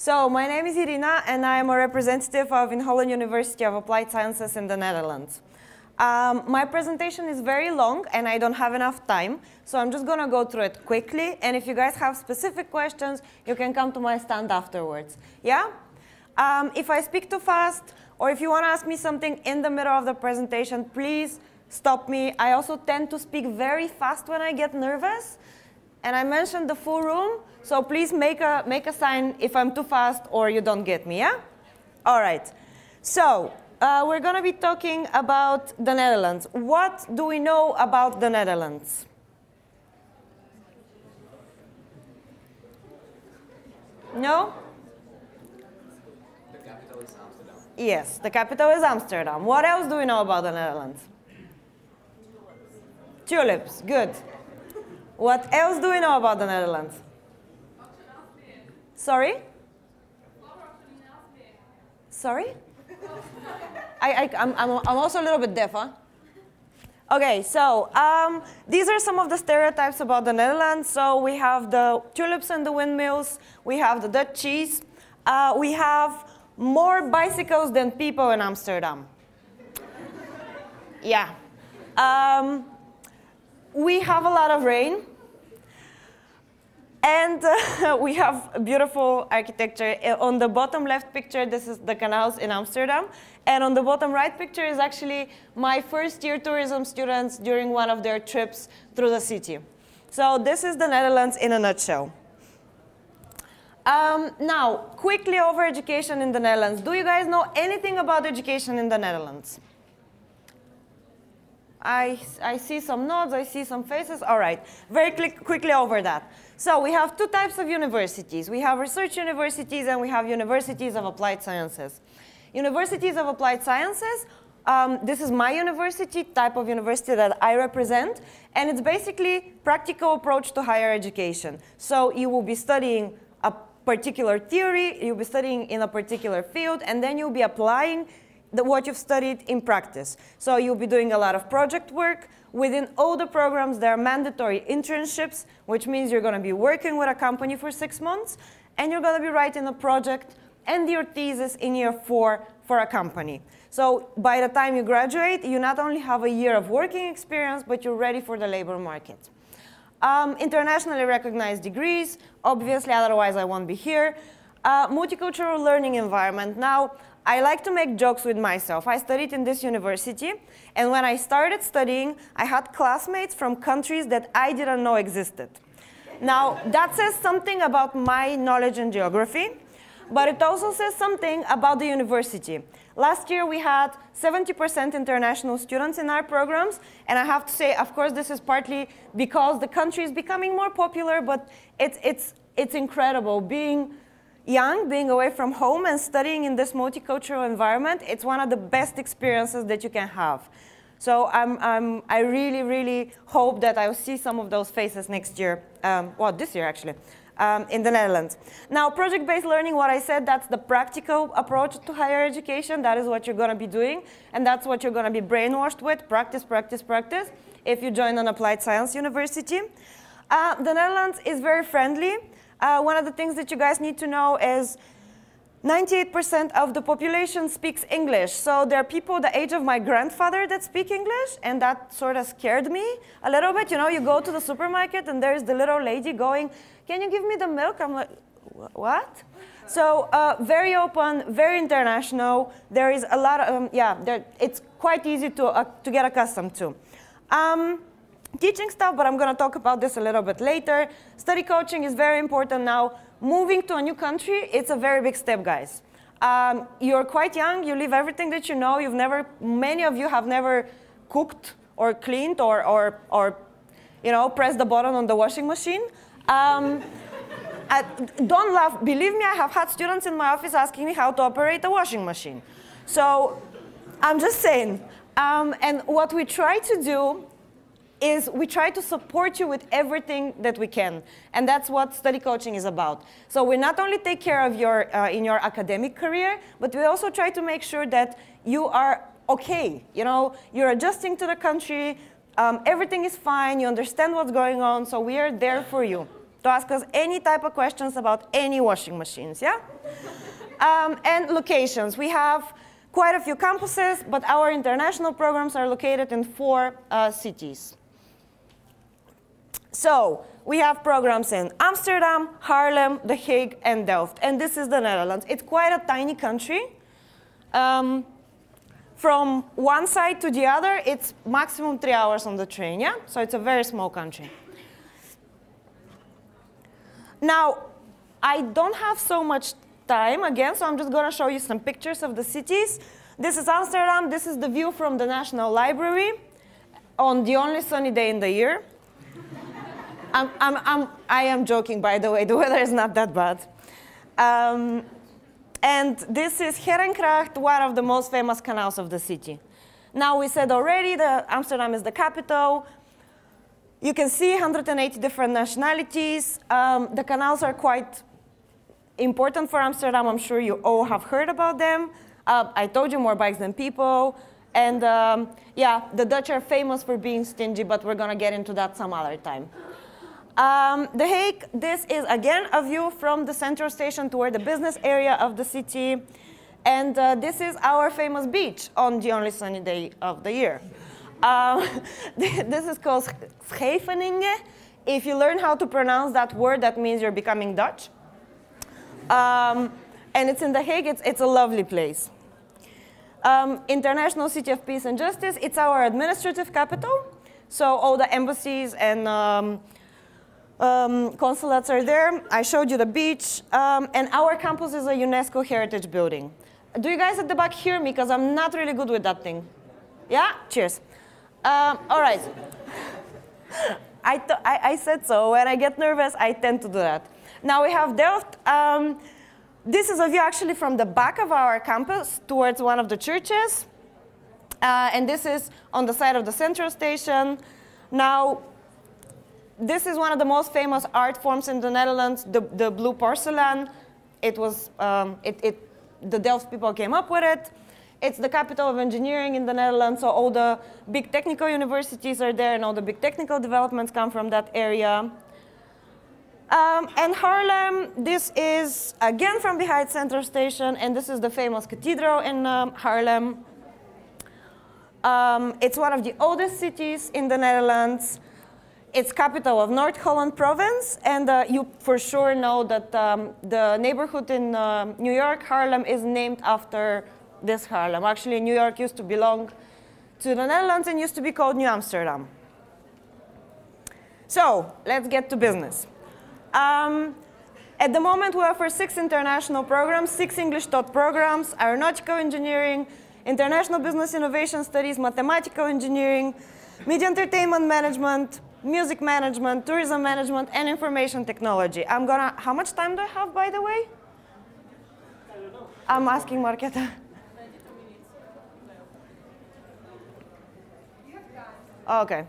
So, my name is Irina, and I am a representative of Inholland University of Applied Sciences in the Netherlands. My presentation is very long, and I don't have enough time, so I'm just going to go through it quickly, and if you guys have specific questions, you can come to my stand afterwards. Yeah? If I speak too fast, or if you want to ask me something in the middle of the presentation, please stop me. I also tend to speak very fast when I get nervous. And I mentioned the full room, so please make a sign if I'm too fast or you don't get me, yeah? All right. So we're going to be talking about the Netherlands. What do we know about the Netherlands? No? The capital is Amsterdam. Yes, the capital is Amsterdam. What else do we know about the Netherlands? Tulips, good. What else do we know about the Netherlands? Sorry? Sorry? I'm also a little bit deaf, huh? Okay, so these are some of the stereotypes about the Netherlands. So we have the tulips and the windmills. We have the Dutch cheese. We have more bicycles than people in Amsterdam. Yeah. We have a lot of rain, and we have beautiful architecture. On the bottom left picture, this is the canals in Amsterdam, and on the bottom right picture is actually my first-year tourism students during one of their trips through the city. So this is the Netherlands in a nutshell. Now, quickly over education in the Netherlands. Do you guys know anything about education in the Netherlands? I see some nods, I see some faces. All right, very quickly over that. So we have two types of universities. We have research universities and we have universities of applied sciences. Universities of applied sciences, this is my university, type of university that I represent, and it's basically practical approach to higher education. So you will be studying a particular theory, you'll be studying in a particular field, and then you'll be applying what you've studied in practice. So you'll be doing a lot of project work. Within all the programs, there are mandatory internships, which means you're going to be working with a company for 6 months, and you're going to be writing a project and your thesis in year 4 for a company. So by the time you graduate, you not only have a year of working experience, but you're ready for the labor market. Internationally recognized degrees, obviously, otherwise I won't be here. Multicultural learning environment. Now, I like to make jokes with myself. I studied in this university, and when I started studying, I had classmates from countries that I didn't know existed. Now, that says something about my knowledge in geography, but it also says something about the university. Last year, we had 70% international students in our programs, and I have to say, of course, this is partly because the country is becoming more popular, but it's incredible. Being young, being away from home and studying in this multicultural environment, it's one of the best experiences that you can have. So I really, really hope that I'll see some of those faces next year, well, this year actually, in the Netherlands. Now, project-based learning, what I said, that's the practical approach to higher education. That is what you're going to be doing, and that's what you're going to be brainwashed with, practice, practice, practice, if you join an applied science university. The Netherlands is very friendly. One of the things that you guys need to know is 98% of the population speaks English. So there are people the age of my grandfather that speak English, and that sort of scared me a little bit. You know, you go to the supermarket and there's the little lady going, "Can you give me the milk?" I'm like, what? So very open, very international. There is a lot of, it's quite easy to get accustomed to. Teaching stuff, but I'm going to talk about this a little bit later. Study coaching is very important now. Moving to a new country, it's a very big step, guys. You're quite young. You leave everything that you know. Many of you have never cooked or cleaned or you know, pressed the button on the washing machine. Don't laugh. Believe me, I have had students in my office asking me how to operate a washing machine. So I'm just saying. And what we try to do is we try to support you with everything that we can. And that's what study coaching is about. So we not only take care of your, in your academic career, but we also try to make sure that you are okay. You know, you're adjusting to the country, everything is fine, you understand what's going on, so we are there for you. to ask us any type of questions about any washing machines, yeah? And locations. We have quite a few campuses, but our international programs are located in 4 cities. So we have programs in Amsterdam, Haarlem, The Hague, and Delft. And this is the Netherlands. It's quite a tiny country. From one side to the other, it's maximum 3 hours on the train, yeah? So it's a very small country. Now, I don't have so much time again, so I'm just going to show you some pictures of the cities. This is Amsterdam. This is the view from the National Library on the only sunny day in the year. I am joking, by the way. The weather is not that bad. And this is Herengracht, one of the most famous canals of the city. Now, we said already that Amsterdam is the capital. You can see 180 different nationalities. The canals are quite important for Amsterdam. I'm sure you all have heard about them. I told you, more bikes than people. And yeah, the Dutch are famous for being stingy, but we're going to get into that some other time. The Hague, this is again a view from the central station toward the business area of the city. And this is our famous beach on the only sunny day of the year. This is called Scheveningen. If you learn how to pronounce that word, that means you're becoming Dutch. And it's in The Hague. It's a lovely place. International City of Peace and Justice, it's our administrative capital. So all the embassies and consulates are there. I showed you the beach. And our campus is a UNESCO heritage building. Do you guys at the back hear me? Because I'm not really good with that thing. Yeah? Cheers. All right. I said so. When I get nervous, I tend to do that. Now we have Delft. This is a view actually from the back of our campus towards one of the churches. And this is on the side of the central station. Now, this is one of the most famous art forms in the Netherlands, the blue porcelain. It was, the Delft people came up with it. It's the capital of engineering in the Netherlands, so all the big technical universities are there and all the big technical developments come from that area. And Haarlem, this is again from behind Central Station, and this is the famous cathedral in Haarlem. It's one of the oldest cities in the Netherlands. It's capital of North Holland province, and you for sure know that the neighborhood in New York, Haarlem, is named after this Haarlem. Actually, New York used to belong to the Netherlands and used to be called New Amsterdam. So, let's get to business. At the moment, we offer 6 international programs, 6 English-taught programs, Aeronautical Engineering, International Business Innovation Studies, Mathematical Engineering, Media Entertainment Management, Music Management, Tourism Management, and Information Technology. How much time do I have, by the way? I don't know. I'm asking Marketa. 92 minutes. Okay.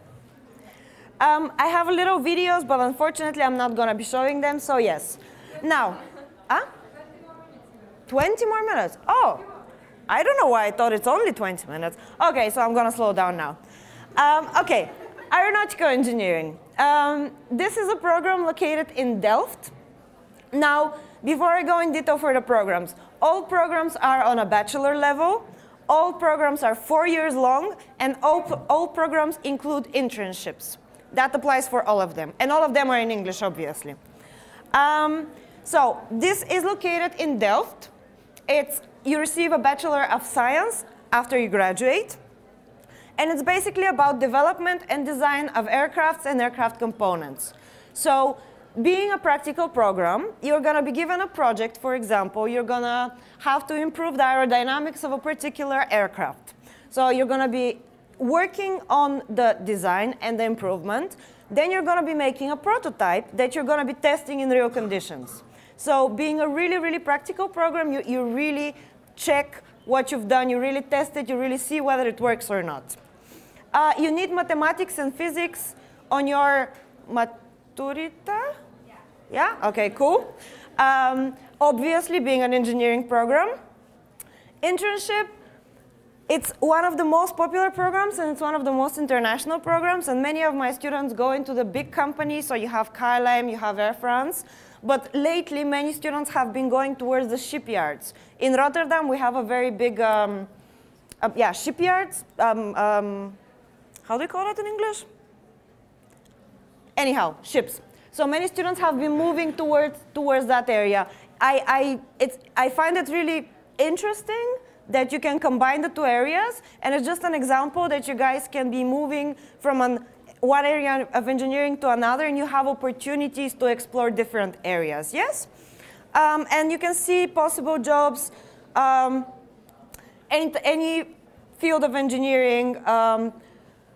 I have little videos, but unfortunately, I'm not going to be showing them, so yes. Now, 20 more minutes? Oh, I don't know why I thought it's only 20 minutes. Okay, so I'm going to slow down now. Okay, Aeronautical Engineering. This is a program located in Delft. Now, before I go in detail for the programs, all programs are on a bachelor level. All programs are 4 years long, and all programs include internships. That applies for all of them. And all of them are in English, obviously. So this is located in Delft. You receive a Bachelor of Science after you graduate. And it's basically about development and design of aircrafts and aircraft components. So being a practical program, you're going to be given a project, for example. You're going to have to improve the aerodynamics of a particular aircraft. So you're going to be working on the design and the improvement. Then you're going to be making a prototype that you're going to be testing in real conditions. So being a really, really practical program, you really check what you've done. You really test it. You really see whether it works or not. You need mathematics and physics on your maturita? Yeah? Okay, cool. Obviously, being an engineering program. Internship. It's one of the most popular programs, and it's one of the most international programs, and many of my students go into the big companies, so you have KLM, you have Air France, but lately many students have been going towards the shipyards. In Rotterdam, we have a very big, shipyards. How do you call it in English? Anyhow, ships. So many students have been moving towards that area. I find it really interesting that you can combine the two areas, and it's just an example that you guys can be moving from one area of engineering to another, and you have opportunities to explore different areas, yes? And you can see possible jobs, any field of engineering,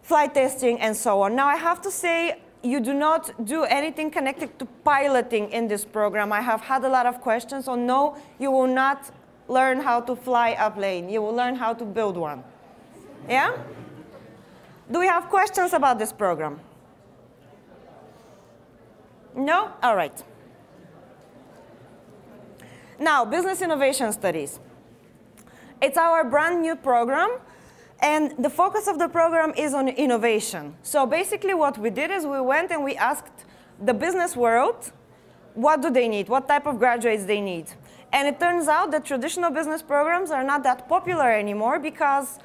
flight testing, and so on. Now, I have to say, you do not do anything connected to piloting in this program. I have had a lot of questions, so no, you will not learn how to fly a plane. You will learn how to build one. Yeah? Do we have questions about this program? No? All right. Now, Business Innovation Studies. It's our brand new program, and the focus of the program is on innovation. So basically what we did is we went and we asked the business world, what do they need? What type of graduates they need? And it turns out that traditional business programs are not that popular anymore because,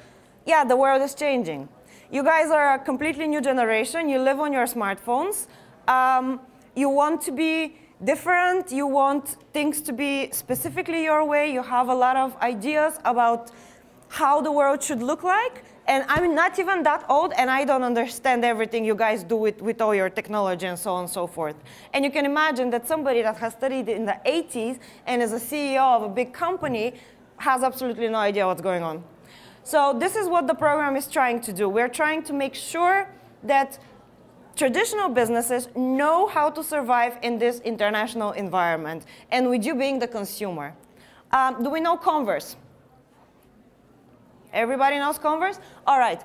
yeah, the world is changing. You guys are a completely new generation. You live on your smartphones. You want to be different. You want things to be specifically your way. You have a lot of ideas about how the world should look like. And I'm not even that old, and I don't understand everything you guys do with all your technology and so on and so forth. And you can imagine that somebody that has studied in the 80s and is a CEO of a big company has absolutely no idea what's going on. So this is what the program is trying to do. We're trying to make sure that traditional businesses know how to survive in this international environment, and with you being the consumer. Do we know Converse? Everybody knows Converse? All right.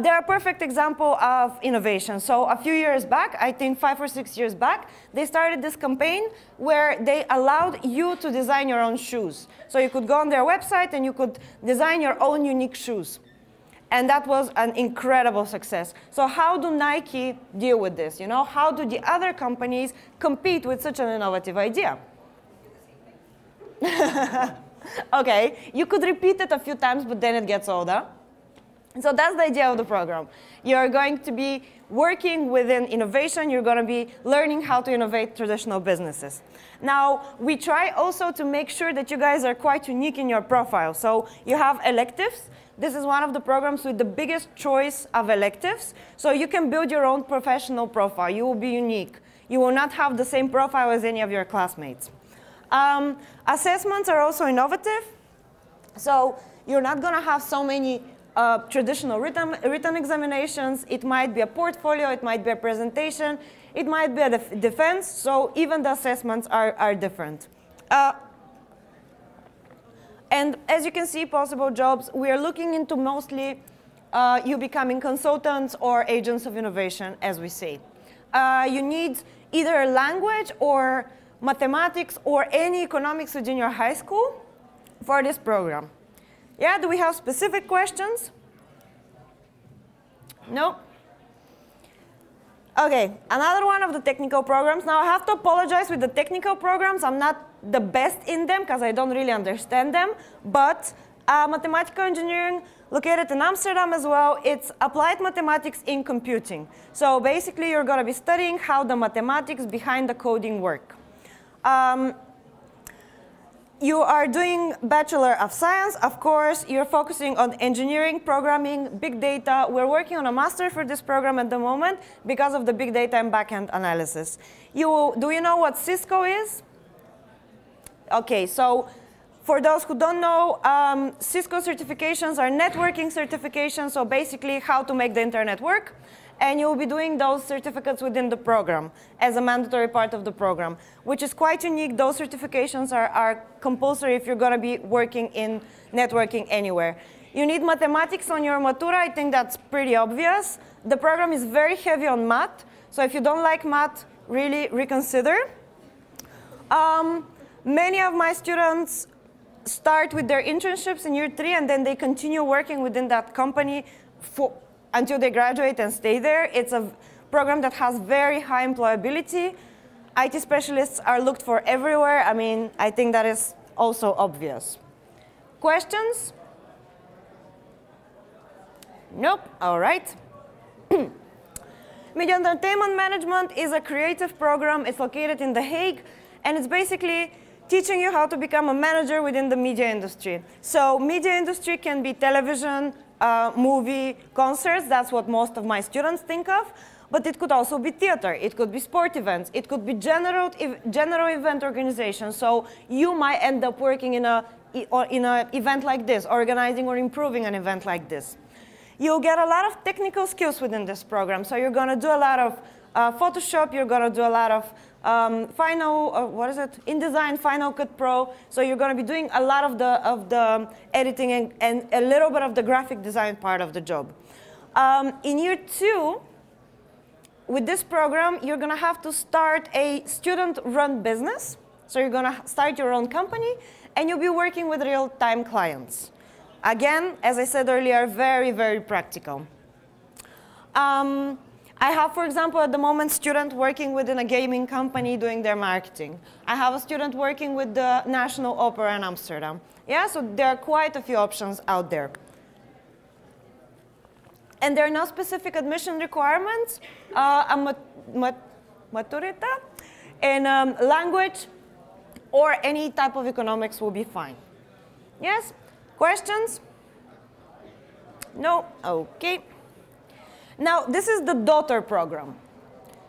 They're a perfect example of innovation. So a few years back, I think 5 or 6 years back, they started this campaign where they allowed you to design your own shoes. So you could go on their website and you could design your own unique shoes. And that was an incredible success. So how do Nike deal with this? You know, how do the other companies compete with such an innovative idea? Okay, you could repeat it a few times, but then it gets older. So that's the idea of the program. You're going to be working within innovation. You're going to be learning how to innovate traditional businesses. Now, we try also to make sure that you guys are quite unique in your profile. So you have electives. This is one of the programs with the biggest choice of electives. So you can build your own professional profile. You will be unique. You will not have the same profile as any of your classmates. Assessments are also innovative. So you're not going to have so many traditional written examinations. It might be a portfolio. It might be a presentation. It might be a defense. So even the assessments are different. And as you can see, possible jobs, we are looking into mostly you becoming consultants or agents of innovation, as we say. You need either a language or mathematics or any economics within your high school for this program. Yeah, do we have specific questions? No? Okay, another one of the technical programs. Now I have to apologize with the technical programs. I'm not the best in them because I don't really understand them. But mathematical engineering, located in Amsterdam as well, it's applied mathematics in computing. So basically you're going to be studying how the mathematics behind the coding work. You are doing Bachelor of Science, of course. You're focusing on engineering, programming, big data. We're working on a master for this program at the moment because of the big data and backend analysis. Do you know what Cisco is? Okay, so for those who don't know, Cisco certifications are networking certifications, so basically how to make the internet work. And you'll be doing those certificates within the program as a mandatory part of the program, which is quite unique. Those certifications are compulsory if you're going to be working in networking anywhere. You need mathematics on your Matura. I think that's pretty obvious. The program is very heavy on math, so if you don't like math, really reconsider. Many of my students start with their internships in year 3, and then they continue working within that company until they graduate and stay there. It's a program that has very high employability. IT specialists are looked for everywhere. I mean, I think that is also obvious. Questions? Nope. All right. Media Entertainment Management is a creative program. It's located in The Hague, and it's basically teaching you how to become a manager within the media industry. So media industry can be television, movie, concerts. That's what most of my students think of. But it could also be theater. It could be sport events. It could be general event organization. So you might end up working in an event like this, organizing or improving an event like this. You'll get a lot of technical skills within this program. So you're going to do a lot of Photoshop. You're going to do a lot of InDesign, Final Cut Pro. So you're going to be doing a lot of the editing and a little bit of the graphic design part of the job. In year 2, with this program, you're going to have to start a student-run business. So you're going to start your own company, and you'll be working with real-time clients. Again, as I said earlier, very, very practical. I have, for example, at the moment, student working within a gaming company doing their marketing. I have a student working with the National Opera in Amsterdam. Yeah, so there are quite a few options out there. And there are no specific admission requirements. A maturita in language or any type of economics will be fine. Yes? Questions? No? Okay. Now, this is the daughter program.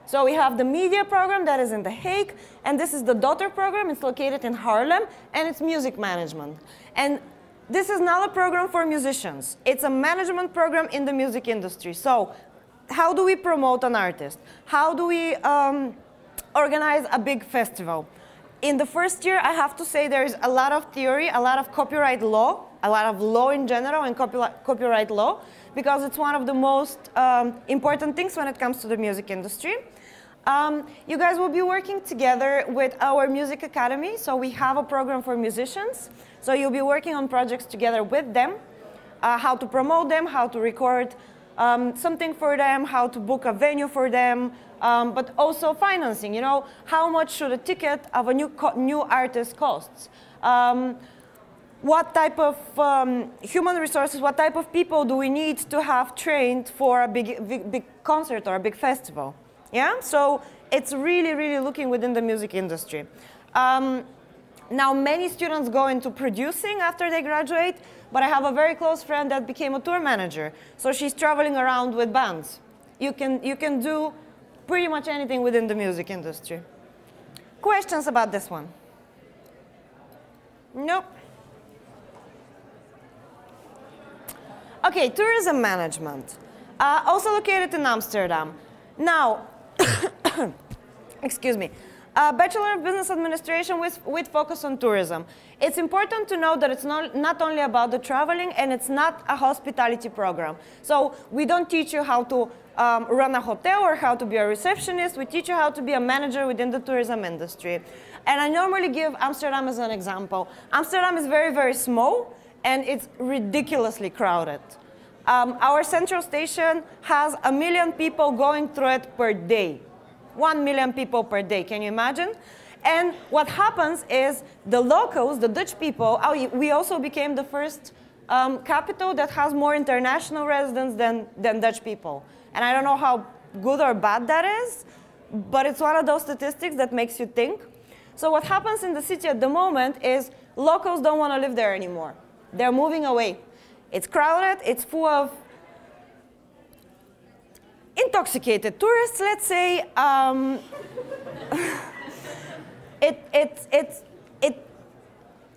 So we have the media program that is in The Hague, and this is the daughter program. It's located in Haarlem, and it's music management. And this is not a program for musicians. It's a management program in the music industry. So how do we promote an artist? How do we organize a big festival? In the first year, I have to say there's a lot of theory, a lot of copyright law, a lot of law in general and copyright law, because it's one of the most important things when it comes to the music industry. You guys will be working together with our music academy. So we have a program for musicians. So you'll be working on projects together with them, how to promote them, how to record something for them, how to book a venue for them, but also financing. You know, how much should a ticket of a new artist cost? What type of human resources, what type of people do we need to have trained for a big concert or a big festival? Yeah, so it's really, really looking within the music industry. Now, many students go into producing after they graduate, but I have a very close friend that became a tour manager. So she's traveling around with bands. You can do pretty much anything within the music industry. Questions about this one? Nope. Okay, tourism management. Also located in Amsterdam. Now, excuse me. Bachelor of Business Administration with focus on tourism. It's important to know that it's not only about the traveling, and it's not a hospitality program. So we don't teach you how to run a hotel or how to be a receptionist. We teach you how to be a manager within the tourism industry. And I normally give Amsterdam as an example. Amsterdam is very, very small, and it's ridiculously crowded. Our central station has 1 million people going through it per day. 1 million people per day, can you imagine? And what happens is the locals, the Dutch people, we also became the first capital that has more international residents than Dutch people. And I don't know how good or bad that is, but it's one of those statistics that makes you think. So what happens in the city at the moment is locals don't want to live there anymore. They're moving away. It's crowded, it's full of intoxicated tourists, let's say.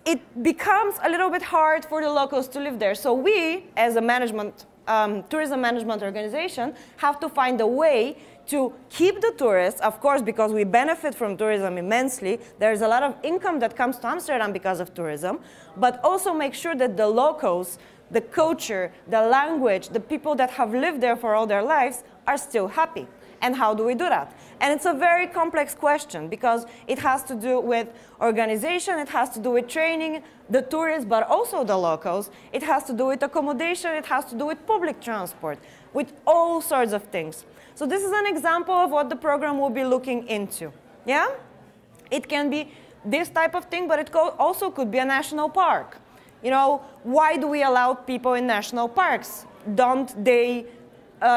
It becomes a little bit hard for the locals to live there. So we, as a tourism management organization, have to find a way to keep the tourists, of course, because we benefit from tourism immensely. There's a lot of income that comes to Amsterdam because of tourism, but also make sure that the locals, the culture, the language, the people that have lived there for all their lives are still happy. And how do we do that? And it's a very complex question because it has to do with organization, it has to do with training the tourists, but also the locals. It has to do with accommodation, it has to do with public transport, with all sorts of things. So this is an example of what the program will be looking into. Yeah? It can be this type of thing, but it also could be a national park. You know, why do we allow people in national parks? Don't they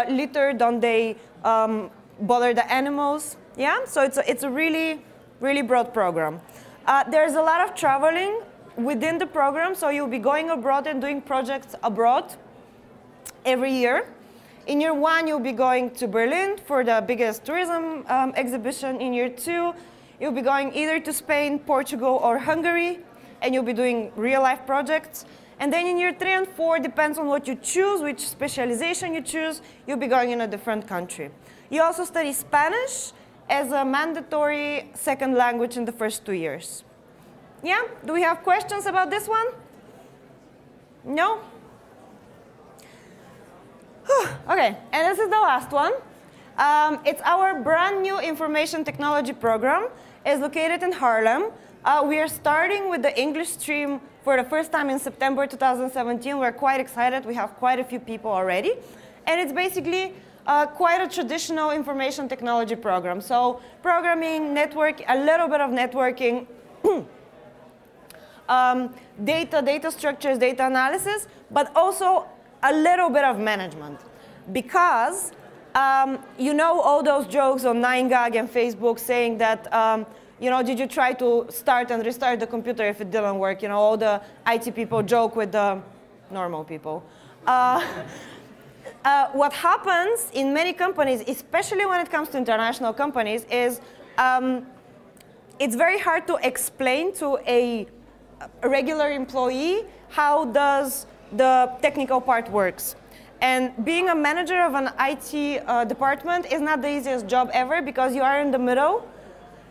litter? Don't they bother the animals? Yeah, so it's a really, really broad program. There's a lot of traveling within the program, so you'll be going abroad and doing projects abroad every year. In year 1, you'll be going to Berlin for the biggest tourism exhibition. In year 2, you'll be going either to Spain, Portugal, or Hungary, and you'll be doing real-life projects. And then in year 3 and 4, depends on what you choose, which specialization you choose, you'll be going in a different country. You also study Spanish as a mandatory second language in the first 2 years. Yeah? Do we have questions about this one? No? Okay, and this is the last one. It's our brand new information technology program. It's located in Haarlem. We are starting with the English stream for the first time in September 2017. We're quite excited. We have quite a few people already. And it's basically quite a traditional information technology program. So programming, network, a little bit of networking, data structures, data analysis, but also a little bit of management. Because you know all those jokes on 9gag and Facebook saying that you know, did you try to start and restart the computer if it didn't work? You know, all the IT people joke with the normal people. What happens in many companies, especially when it comes to international companies, is it's very hard to explain to a regular employee how does the technical part works. And being a manager of an IT department is not the easiest job ever because you are in the middle.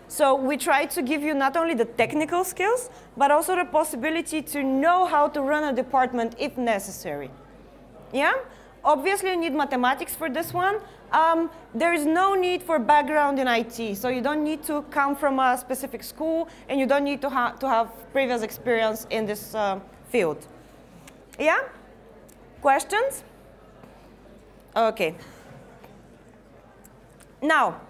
So we try to give you not only the technical skills, but also the possibility to know how to run a department if necessary. Yeah? Obviously, you need mathematics for this one. There is no need for background in IT. So you don't need to come from a specific school, and you don't need to have previous experience in this field. Yeah? Questions? OK. Now,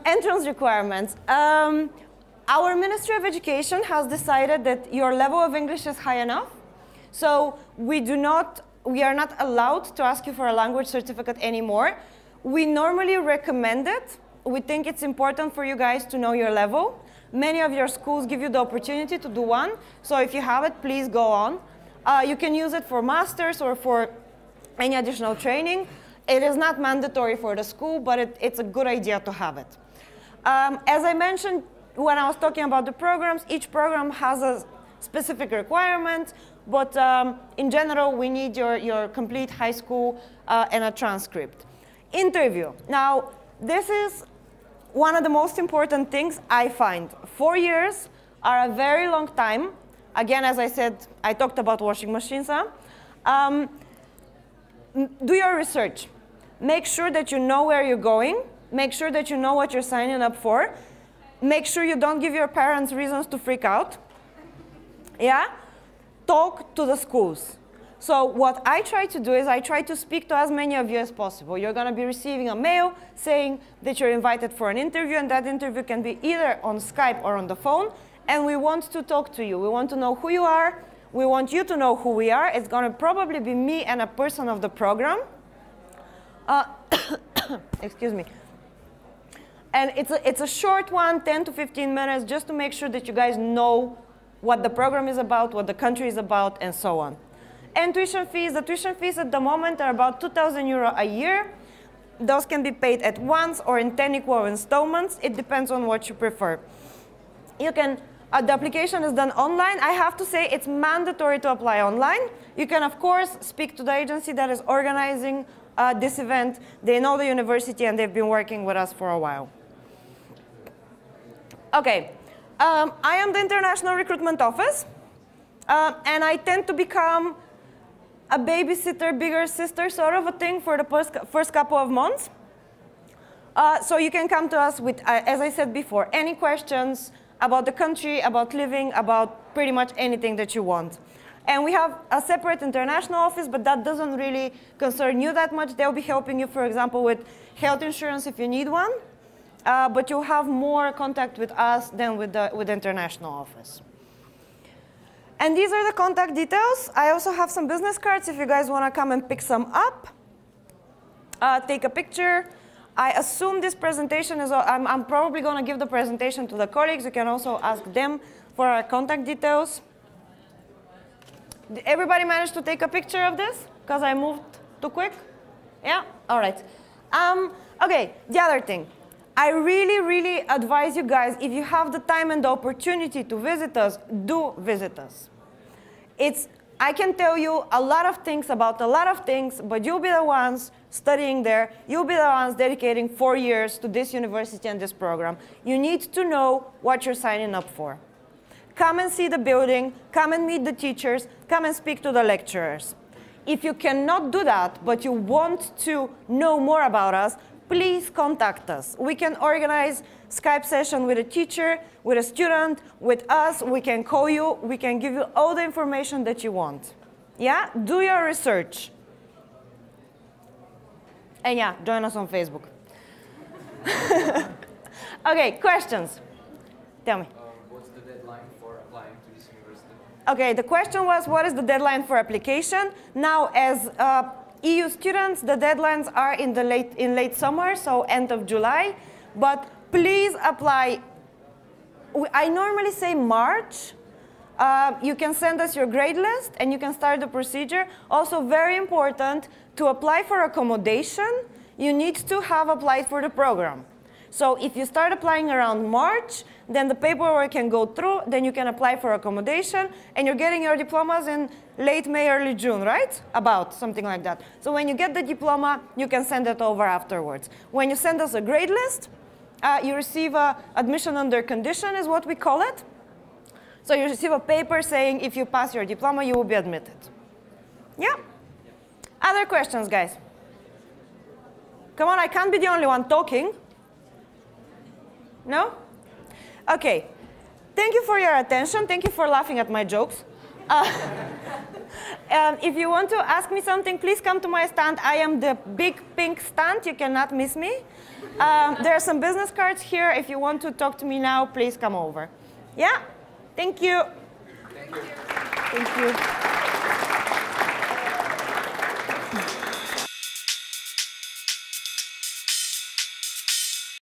entrance requirements. Our Ministry of Education has decided that your level of English is high enough. So we are not allowed to ask you for a language certificate anymore. We normally recommend it. We think it's important for you guys to know your level. Many of your schools give you the opportunity to do one. So if you have it, please go on. You can use it for masters or for any additional training. It is not mandatory for the school, but it's a good idea to have it. As I mentioned when I was talking about the programs, each program has a specific requirement, but in general, we need your complete high school and a transcript. Interview. Now, this is one of the most important things I find. 4 years are a very long time. Again, as I said, I talked about washing machines. Do your research. Make sure that you know where you're going. Make sure that you know what you're signing up for. Make sure you don't give your parents reasons to freak out. Yeah? Talk to the schools. So what I try to do is I try to speak to as many of you as possible. You're going to be receiving a mail saying that you're invited for an interview, and that interview can be either on Skype or on the phone. And we want to talk to you. We want to know who you are. We want you to know who we are. It's going to probably be me and a person of the program. Excuse me. And it's a short one, 10 to 15 minutes, just to make sure that you guys know what the program is about, what the country is about, and so on. And tuition fees. The tuition fees at the moment are about €2,000 a year. Those can be paid at once or in 10 equal installments. It depends on what you prefer. You can, the application is done online. I have to say it's mandatory to apply online. You can, of course, speak to the agency that is organizing this event. They know the university, and they've been working with us for a while. OK. I am the International Recruitment Office, and I tend to become a babysitter, bigger sister sort of a thing for the first couple of months. So you can come to us with, as I said before, any questions about the country, about living, about pretty much anything that you want. And we have a separate international office, but that doesn't really concern you that much. They'll be helping you, for example, with health insurance if you need one. But you'll have more contact with us than with the international office. And these are the contact details. I also have some business cards if you guys want to come and pick some up. Take a picture. I assume this presentation is, I'm probably going to give the presentation to the colleagues. You can also ask them for our contact details. Did everybody manage to take a picture of this? Because I moved too quick? Yeah? All right. OK, the other thing. I really, really advise you guys, if you have the time and the opportunity to visit us, do visit us. I can tell you a lot of things about a lot of things, but you'll be the ones studying there. You'll be the ones dedicating 4 years to this university and this program. You need to know what you're signing up for. Come and see the building. Come and meet the teachers. Come and speak to the lecturers. If you cannot do that, but you want to know more about us, please contact us. We can organize Skype session with a teacher, with a student, with us. We can call you. We can give you all the information that you want. Yeah? Do your research. And yeah, join us on Facebook. OK, questions? Tell me. What's the deadline for applying to this university? OK, the question was, what is the deadline for application? Now, as EU students, the deadlines are in late summer, so end of July. But please apply. I normally say March. You can send us your grade list, and you can start the procedure. Also, very important, to apply for accommodation, you need to have applied for the program. So if you start applying around March, then the paperwork can go through, then you can apply for accommodation, and you're getting your diplomas in late May, early June, right? About something like that. So when you get the diploma, you can send it over afterwards. When you send us a grade list, you receive an admission under condition, is what we call it. So you receive a paper saying if you pass your diploma, you will be admitted. Yeah? Other questions, guys? Come on, I can't be the only one talking. No? OK. Thank you for your attention. Thank you for laughing at my jokes. If you want to ask me something, please come to my stand. I am the big pink stand. You cannot miss me. There are some business cards here. If you want to talk to me now, please come over. Yeah? Thank you. Thank you. Thank you.